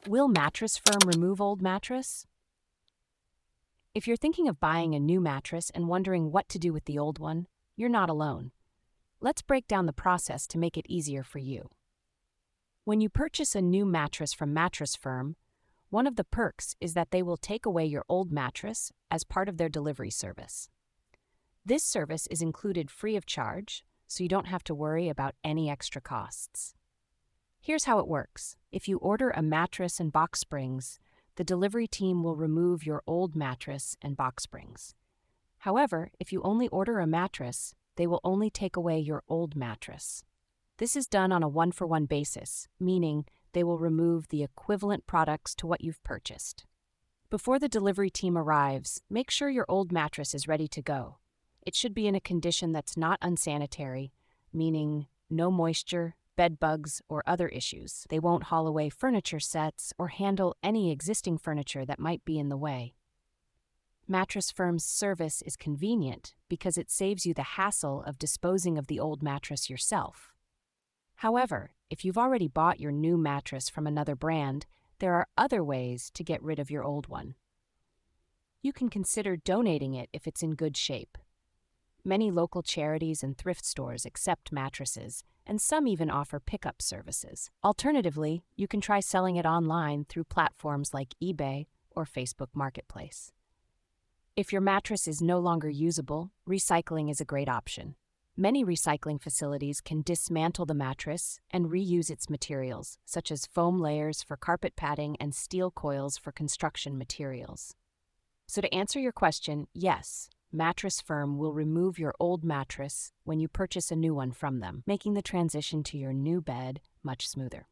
Will Mattress Firm remove old mattress? If you're thinking of buying a new mattress and wondering what to do with the old one, you're not alone. Let's break down the process to make it easier for you. When you purchase a new mattress from Mattress Firm, one of the perks is that they will take away your old mattress as part of their delivery service. This service is included free of charge, so you don't have to worry about any extra costs. Here's how it works. If you order a mattress and box springs, the delivery team will remove your old mattress and box springs. However, if you only order a mattress, they will only take away your old mattress. This is done on a one-for-one basis, meaning they will remove the equivalent products to what you've purchased. Before the delivery team arrives, make sure your old mattress is ready to go. It should be in a condition that's not unsanitary, meaning no moisture, bed bugs, or other issues. They won't haul away furniture sets or handle any existing furniture that might be in the way. Mattress Firm's service is convenient because it saves you the hassle of disposing of the old mattress yourself. However, if you've already bought your new mattress from another brand, there are other ways to get rid of your old one. You can consider donating it if it's in good shape. Many local charities and thrift stores accept mattresses, and some even offer pickup services. Alternatively, you can try selling it online through platforms like eBay or Facebook Marketplace. If your mattress is no longer usable, recycling is a great option. Many recycling facilities can dismantle the mattress and reuse its materials, such as foam layers for carpet padding and steel coils for construction materials. So to answer your question, yes, Mattress Firm will remove your old mattress when you purchase a new one from them, making the transition to your new bed much smoother.